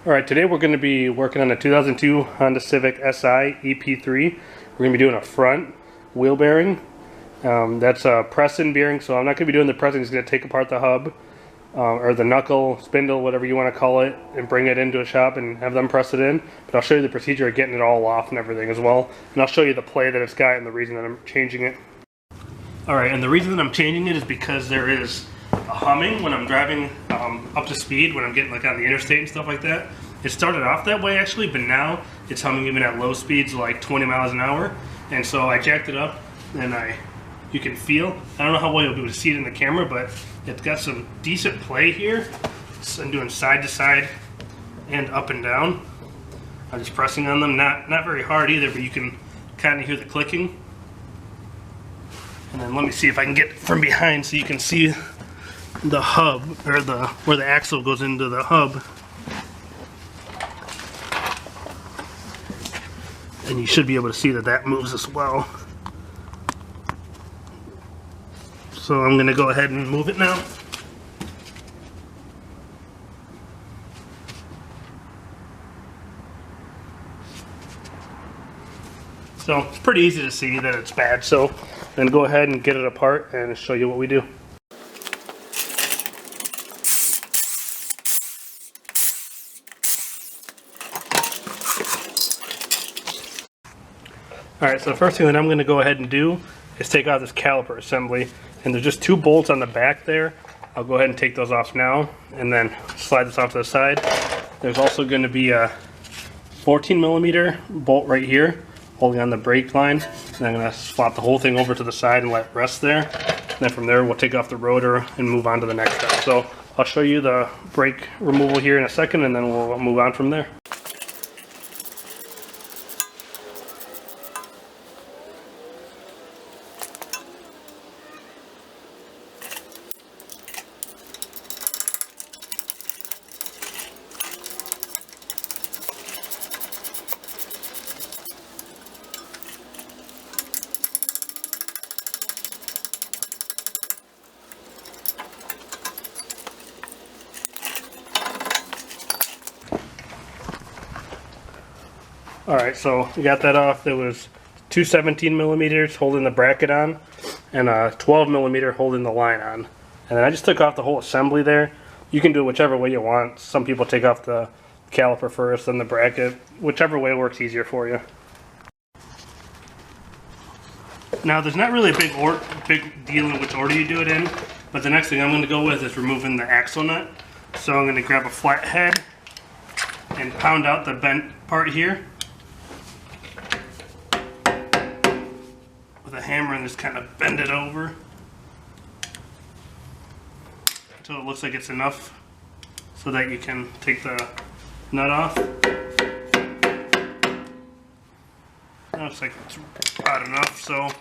Alright, today we're going to be working on a 2002 Honda Civic SI EP3. We're going to be doing a front wheel bearing. That's a press-in bearing, so I'm not going to be doing the pressing. It's going to take apart the hub, or the knuckle, spindle, whatever you want to call it, and bring it into a shop and have them press it in. But I'll show you the procedure of getting it all off and everything as well. And I'll show you the play that it's got and the reason that I'm changing it. Alright, and the reason that I'm changing it is because there is a humming when I'm driving up to speed, when I'm getting like on the interstate and stuff like that. It started off that way actually, but now it's humming even at low speeds, like 20 miles an hour. And so I jacked it up, and you can feel, I don't know how well you'll be able to see it in the camera, but it's got some decent play here. So I'm doing side to side and up and down. I'm just pressing on them, not very hard either, but you can kind of hear the clicking. And then let me see if I can get from behind so you can see the hub, or where the axle goes into the hub. And you should be able to see that that moves as well. So I'm going to go ahead and move it now. So it's pretty easy to see that it's bad. So then go ahead and get it apart and show you what we do. Alright, so the first thing that I'm going to go ahead and do is take out this caliper assembly. And there's just two bolts on the back there. I'll go ahead and take those off now and then slide this off to the side. There's also going to be a 14mm bolt right here holding on the brake line. And I'm going to swap the whole thing over to the side and let it rest there. And then from there we'll take off the rotor and move on to the next step. So I'll show you the brake removal here in a second, and then we'll move on from there. Alright, so we got that off. There was two 17mm holding the bracket on and a 12mm holding the line on. And then I just took off the whole assembly there. You can do it whichever way you want. Some people take off the caliper first, then the bracket. Whichever way works easier for you. Now there's not really a big deal in which order you do it in, but the next thing I'm going to go with is removing the axle nut. So I'm going to grab a flat head and pound out the bent part here with a hammer, and just kind of bend it over until it looks like it's enough so that you can take the nut off. That looks like it's about enough, so I'm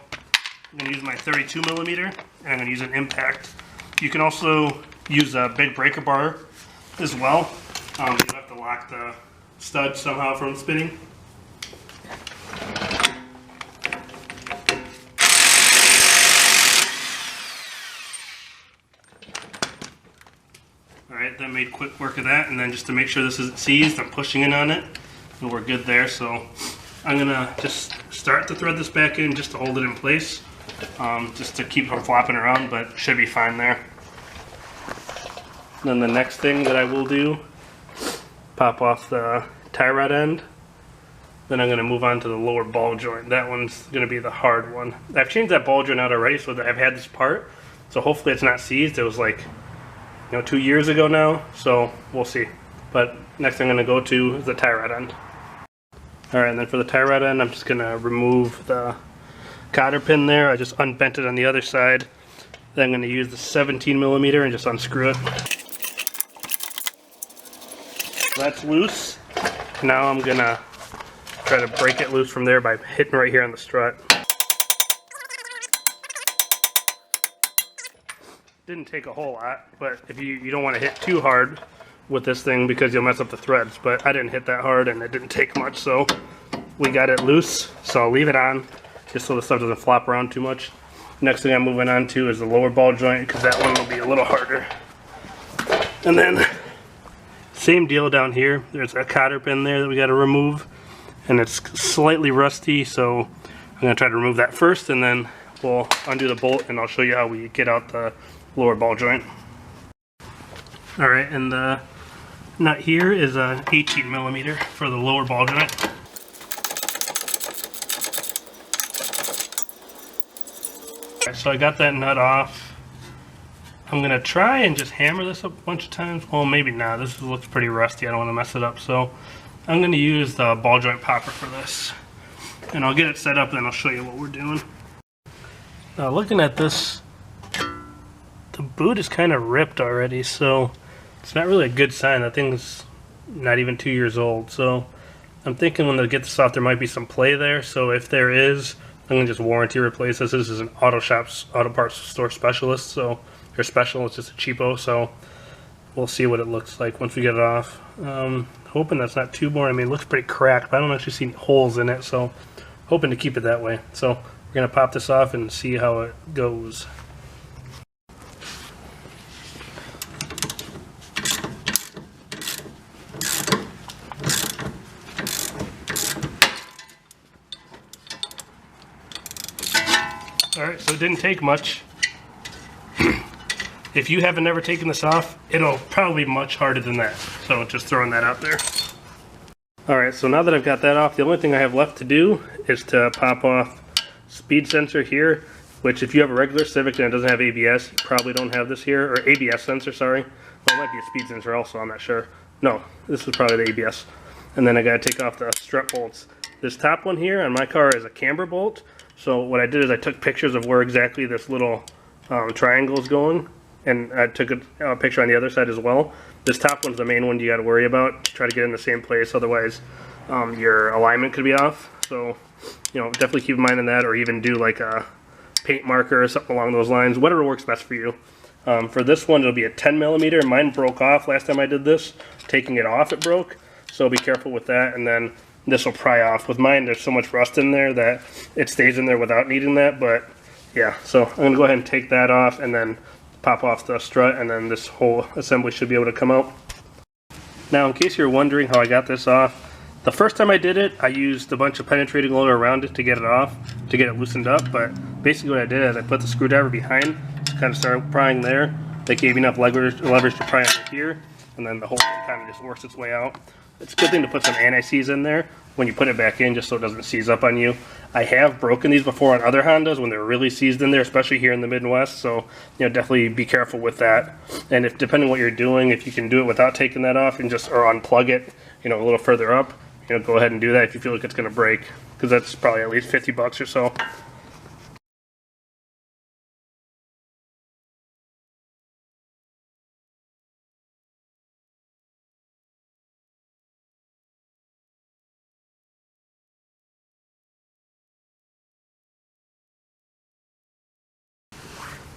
going to use my 32mm, and I'm going to use an impact. You can also use a big breaker bar as well. You have to lock the stud somehow from spinning. Alright, that made quick work of that, and then just to make sure this isn't seized, I'm pushing in on it, and we're good there. So I'm going to just start to thread this back in just to hold it in place, just to keep from flopping around, but it should be fine there. Then the next thing that I will do, pop off the tie rod end. Then I'm going to move on to the lower ball joint. That one's going to be the hard one. I've changed that ball joint out already, so that I've had this part, so hopefully it's not seized. It was like 2 years ago now, so we'll see. But next thing I'm going to go to is the tie rod end. Alright, and then for the tie rod end, I'm just going to remove the cotter pin there. I just unbent it on the other side. Then I'm going to use the 17mm and just unscrew it. That's loose. Now I'm going to try to break it loose from there by hitting right here on the strut. Didn't take a whole lot, but if you don't want to hit too hard with this thing because you'll mess up the threads. But I didn't hit that hard and it didn't take much, so we got it loose. So I'll leave it on just so the stuff doesn't flop around too much. Next thing I'm moving on to is the lower ball joint, because that one will be a little harder. And then Same deal down here. There's a cotter pin there that we got to remove, and it's slightly rusty, so I'm going to try to remove that first, and then we'll undo the bolt, and I'll show you how we get out the lower ball joint. Alright, and the nut here is a 18mm for the lower ball joint. Alright, so I got that nut off. I'm going to try and just hammer this up a bunch of times. Well, maybe not. This looks pretty rusty. I don't want to mess it up. So I'm going to use the ball joint popper for this. And I'll get it set up and then I'll show you what we're doing. Now looking at this, the boot is kind of ripped already. So it's not really a good sign. That thing's not even 2 years old. So I'm thinking when they get this off there might be some play there. So if there is, I'm going to just warranty replace this. This is an auto parts store specialist. So or special, it's just a cheapo, so we'll see what it looks like once we get it off. Hoping that's not too more. I mean, it looks pretty cracked, but I don't actually see holes in it, so hoping to keep it that way. So we're going to pop this off and see how it goes. Alright, so it didn't take much. If you haven't ever taken this off, it'll probably be much harder than that. So just throwing that out there. Alright, so now that I've got that off, the only thing I have left to do is to pop off speed sensor here, which if you have a regular Civic and it doesn't have ABS, you probably don't have this here, or ABS sensor, sorry. Well, it might be a speed sensor also, I'm not sure. No, this is probably the ABS. And then I gotta take off the strut bolts. This top one here on my car is a camber bolt. So what I did is I took pictures of where exactly this little triangle is going. And I took a picture on the other side as well. This top one's the main one you got to worry about. Try to get in the same place, otherwise your alignment could be off. So, you know, definitely keep in mind on that, or even do like a paint marker or something along those lines. Whatever works best for you. For this one, it'll be a 10mm. Mine broke off last time I did this. Taking it off, it broke. So be careful with that. And then this will pry off. With mine, there's so much rust in there that it stays in there without needing that. But yeah, so I'm gonna go ahead and take that off, and then pop off the strut, and then this whole assembly should be able to come out. Now, in case you're wondering how I got this off, the first time I did it, I used a bunch of penetrating oil around it to get it off, to get it loosened up, but basically what I did is I put the screwdriver behind, kind of started prying there. That gave me enough leverage to pry under here, and then the whole thing kind of just works its way out. It's a good thing to put some anti-seize in there when you put it back in, just so it doesn't seize up on you. I have broken these before on other Hondas when they're really seized in there, especially here in the Midwest, so you know, definitely be careful with that. And if, depending on what you're doing, if you can do it without taking that off and just, or unplug it, you know, a little further up, you know, go ahead and do that if you feel like it's going to break, because that's probably at least 50 bucks or so.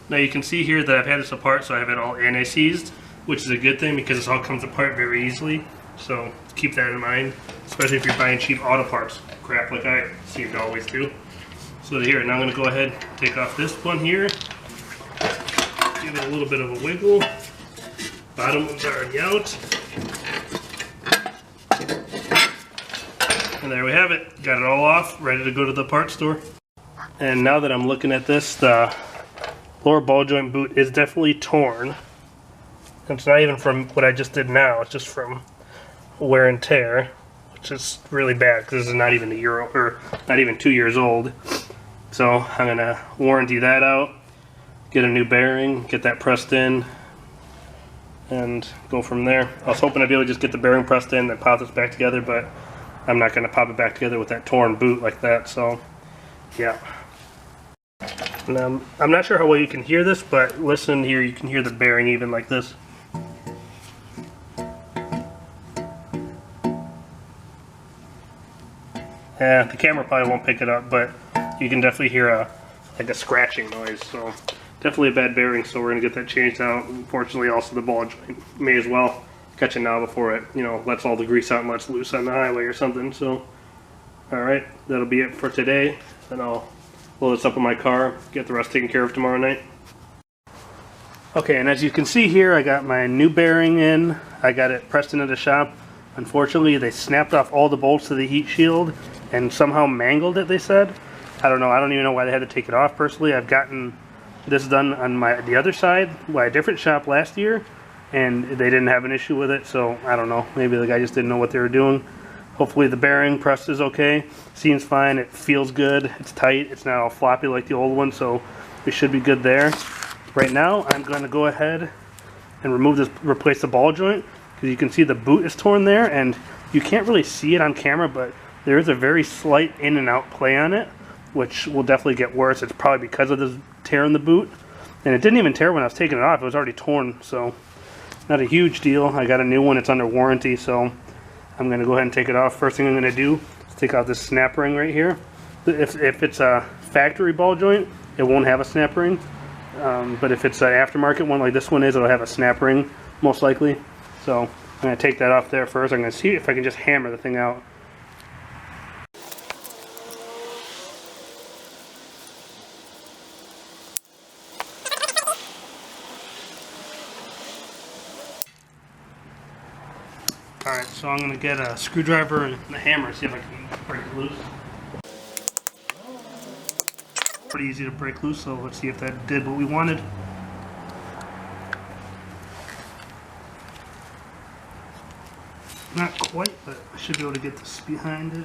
Now you can see here that I've had this apart, so I have it all anti-seized, which is a good thing because this all comes apart very easily. So keep that in mind, especially if you're buying cheap auto parts crap like I seem to always do. So here, now I'm going to go ahead and take off this one here. Give it a little bit of a wiggle. Bottom one's already out. And there we have it. Got it all off, ready to go to the parts store. And now that I'm looking at this, the lower ball joint boot is definitely torn. It's not even from what I just did now, it's just from wear and tear, which is really bad because this is not even a year old, or not even 2 years old. So I'm gonna warranty that out, get a new bearing, get that pressed in, and go from there. I was hoping I'd be able to just get the bearing pressed in and pop this back together, but I'm not gonna pop it back together with that torn boot like that, so yeah. And, I'm not sure how well you can hear this, but listen here, you can hear the bearing even like this. Yeah, the camera probably won't pick it up, but you can definitely hear like a scratching noise. So definitely a bad bearing, so we're going to get that changed out. Unfortunately, also the ball joint. May as well catch it now before it, you know, lets all the grease out and lets loose on the highway or something. So, alright, that'll be it for today. And I'll load this up in my car, get the rest taken care of tomorrow night. Okay, and as you can see here, I got my new bearing in. I got it pressed into the shop. Unfortunately, they snapped off all the bolts to the heat shield and somehow mangled it, they said. I don't know. I don't even know why they had to take it off personally. I've gotten this done on the other side by a different shop last year, and they didn't have an issue with it, so I don't know. Maybe the guy just didn't know what they were doing. Hopefully the bearing press is okay. Seems fine. It feels good. It's tight. It's not all floppy like the old one, so we should be good there. Right now, I'm going to go ahead and replace the ball joint, because you can see the boot is torn there, and you can't really see it on camera, but there is a very slight in and out play on it, which will definitely get worse. It's probably because of this tear in the boot, and it didn't even tear when I was taking it off. It was already torn, so not a huge deal. I got a new one. It's under warranty, so I'm going to go ahead and take it off. First thing I'm going to do is take out this snap ring right here. If it's a factory ball joint, it won't have a snap ring, but if it's an aftermarket one like this one is, it'll have a snap ring most likely. So I'm going to take that off there first. I'm going to see if I can just hammer the thing out. Alright, so I'm going to get a screwdriver and a hammer, see if I can break it loose. Pretty easy to break loose, so let's see if that did what we wanted. Not quite, but I should be able to get this behind it.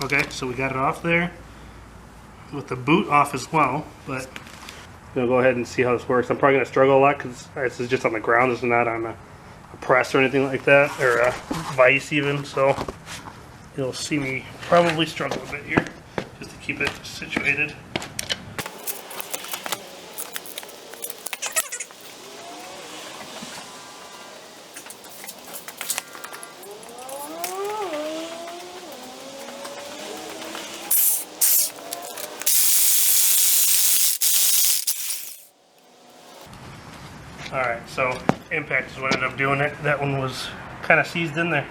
Okay, so we got it off there, with the boot off as well, but I'm going to go ahead and see how this works. I'm probably going to struggle a lot because this is just on the ground. This is not on a press or anything like that, or a vise even, so you'll see me probably struggle a bit here, just to keep it situated. Alright, so impact is what ended up doing it. That one was kind of seized in there.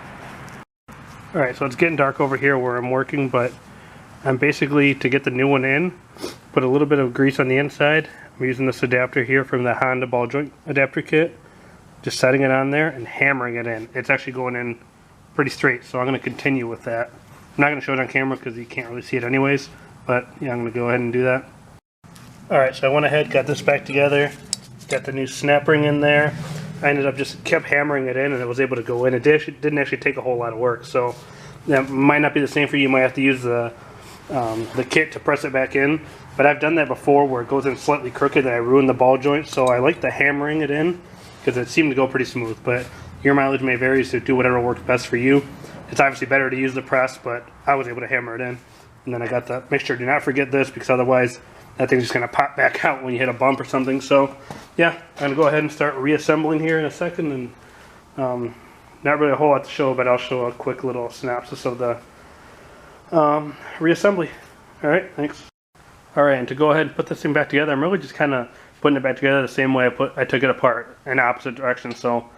Alright, so it's getting dark over here where I'm working, but I'm basically, to get the new one in, put a little bit of grease on the inside. I'm using this adapter here from the Honda ball joint adapter kit. Just setting it on there and hammering it in. It's actually going in pretty straight, so I'm going to continue with that. I'm not going to show it on camera because you can't really see it anyways, but yeah, I'm going to go ahead and do that. Alright, so I went ahead, got this back together. Got the new snap ring in there. I ended up just kept hammering it in, and it was able to go in. It didn't actually take a whole lot of work, so that might not be the same for you. You might have to use the kit to press it back in. But I've done that before where it goes in slightly crooked and I ruined the ball joint, so I like the hammering it in because it seemed to go pretty smooth. But your mileage may vary, so do whatever works best for you. It's obviously better to use the press, but I was able to hammer it in. And then I got the, make sure do not forget this, because otherwise that thing's just going to pop back out when you hit a bump or something. So yeah, I'm going to go ahead and start reassembling here in a second, and not really a whole lot to show, but I'll show a quick little synopsis of the reassembly. Alright, thanks. Alright, and to go ahead and put this thing back together, I'm really just kind of putting it back together the same way I took it apart, in opposite direction. So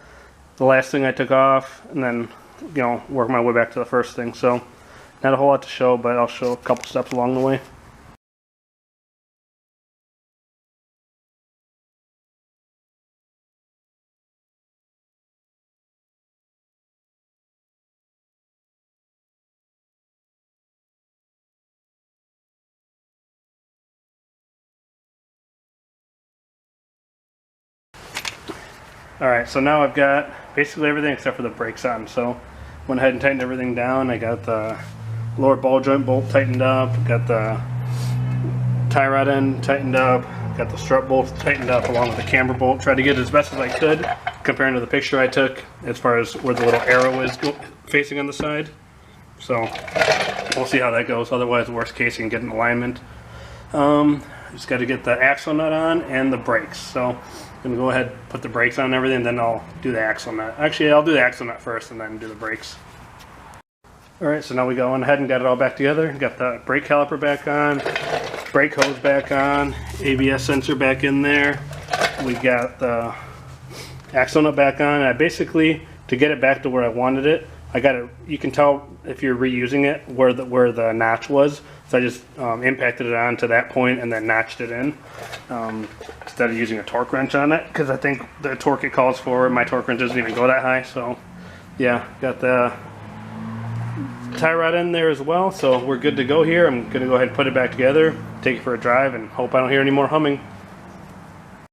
the last thing I took off, and then, you know, work my way back to the first thing. So not a whole lot to show, but I'll show a couple steps along the way. Alright, so now I've got basically everything except for the brakes on. So went ahead and tightened everything down. I got the lower ball joint bolt tightened up, got the tie rod end tightened up, got the strut bolts tightened up along with the camber bolt. Tried to get it as best as I could comparing to the picture I took as far as where the little arrow is facing on the side. So we'll see how that goes. Otherwise, worst case, you can get an alignment. Just got to get the axle nut on and the brakes. So I'm going to go ahead and put the brakes on and everything, then I'll do the axle nut. Actually, I'll do the axle nut first and then do the brakes. Alright, so now we go on ahead and got it all back together. Got the brake caliper back on, brake hose back on, ABS sensor back in there. We got the axle nut back on. And I basically, to get it back to where I wanted it, I got it. You can tell if you're reusing it where the notch was. So I just impacted it on to that point and then notched it in instead of using a torque wrench on it, because I think the torque it calls for, my torque wrench doesn't even go that high. So yeah, got the tie rod in there as well, so we're good to go here. I'm gonna go ahead and put it back together, take it for a drive, and hope I don't hear any more humming.